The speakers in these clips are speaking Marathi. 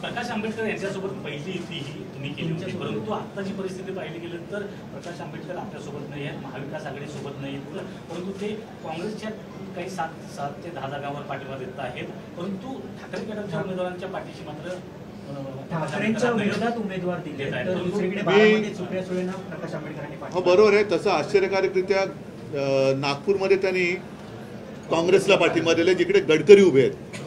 प्रकाश आंबेडकर यांच्यासोबत पहिली युती ही तुम्ही केली होती, परंतु आत्ताची परिस्थिती पाहिली गेली तर प्रकाश आंबेडकर आपल्यासोबत नाही आहेत, महाविकास आघाडी सोबत नाही आहेत, परंतु ते काँग्रेसच्या काही 7 ते 10 जागांवर पाठिंबा देत आहेत, परंतु ठाकरे गटाच्या उमेदवारांच्या पाठीशी मात्र ठाकरेंच्या विरोधात उमेदवार दिले तर दुसरीकडे बारामतीत सुप्रिया सुळेंना प्रकाश आंबेडकरांनी पाठिंबा. हो बरोबर आहे. तसं आश्चर्यकारकरित्या नागपूरमध्ये त्यांनी काँग्रेसला पाठिंबा दिला जिकडे गडकरी उभे आहेत.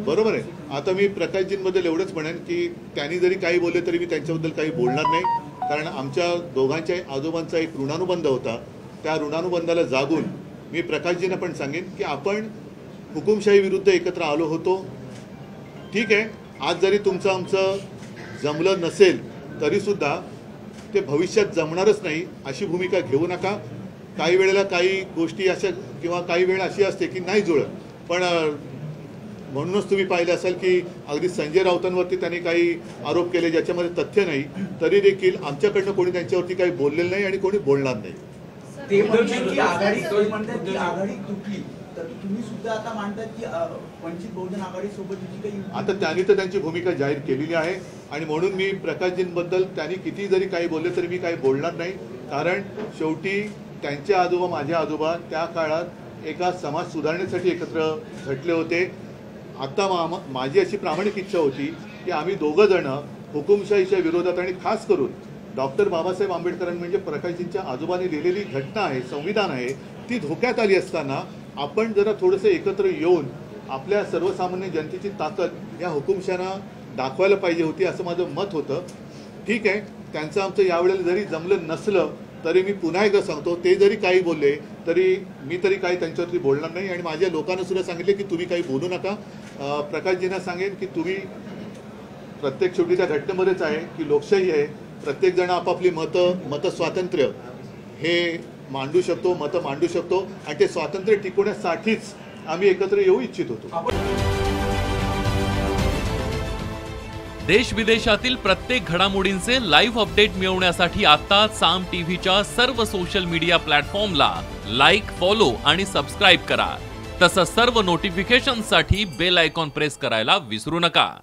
बरोबर आहे. आता मी प्रकाशजींबद्दल एवढंच म्हणेन की त्यांनी जरी काही बोलले तरी मी त्यांच्याबद्दल काही बोलणार नाही, कारण आमच्या दोघांच्या आजोबांचा एक ऋणानुबंध होता. त्या ऋणानुबंधाला जागून मी प्रकाशजींना पण सांगेन की आपण हुकुमशाही विरुद्ध एकत्र आलो होतो. ठीक आहे, आज जरी तुमचं आमचं जमलं नसेल तरीसुद्धा ते भविष्यात जमणारच नाही अशी भूमिका घेऊ नका. काही वेळेला काही गोष्टी अशा किंवा काही वेळ अशी असते की नाही जुळत, पण म्हणूनच तुम्ही पाहिलं असाल की अगदी संजय राऊतांवरती त्यांनी काही आरोप केले ज्याच्यामध्ये तथ्य नाही, तरी देखील आमच्याकडनं कोणी त्यांच्यावरती काही बोललेलं नाही आणि कोणी बोलणार नाही. ते म्हणतात की आघाडी तुटली, तर तुम्ही सुद्धा आता मानतात की वंचित बहुजन आघाडी सोबत काही. आता त्यांनी तर त्यांची भूमिका जाहीर केलेली आहे आणि म्हणून मी प्रकाशजींबद्दल त्यांनी किती जरी काही बोलले तरी मी काही बोलणार नाही, कारण शेवटी त्यांचे आजोबा माझे आजोबा त्या काळात एका समाज सुधारणेसाठी एकत्र झटले होते. आता माझी अशी प्रामाणिक इच्छा होती की आम्ही दोघं जण हुकुमशाहीच्या विरोधात आणि खास करून डॉक्टर बाबासाहेब आंबेडकरांनी म्हणजे प्रकाशजींच्या आजोबांनी लिहिलेली घटना आहे, संविधान आहे, ती धोक्यात आली असताना आपण जरा थोडंसं एकत्र येऊन आपल्या सर्वसामान्य जनतेची ताकद या हुकुमशाहीला दाखवायला पाहिजे होती असं माझं मत होतं. ठीक आहे, त्यांचं आमचं यावेळेला जरी जमलं नसलं तरी मी पुन्हा एकदा सांगतो, ते जरी काही बोलले तरी मी तरी काही त्यांच्यावरती बोलणार नाही आणि माझ्या लोकांना सुद्धा सांगितले की तुम्ही काही बोलू नका. प्रकाशजींना सांगेन की तुम्ही प्रत्येक शेवटी त्या घटनेमध्येच आहे की लोकशाही आहे, प्रत्येकजण आपापली मत स्वातंत्र्य हे मांडू शकतो, मतं मांडू शकतो आणि ते स्वातंत्र्य टिकवण्यासाठीच आम्ही एकत्र येऊ इच्छित होतो. देश विदेशातील प्रत्येक घडामोडींचे लाईव्ह अपडेट मिळवण्यासाठी आता साम टीव्हीच्या सर्व सोशल मीडिया प्लॅटफॉर्मला लाईक, फॉलो आणि सबस्क्राईब करा. तसंच सर्व नोटिफिकेशनसाठी बेल आयकॉन प्रेस करायला विसरू नका.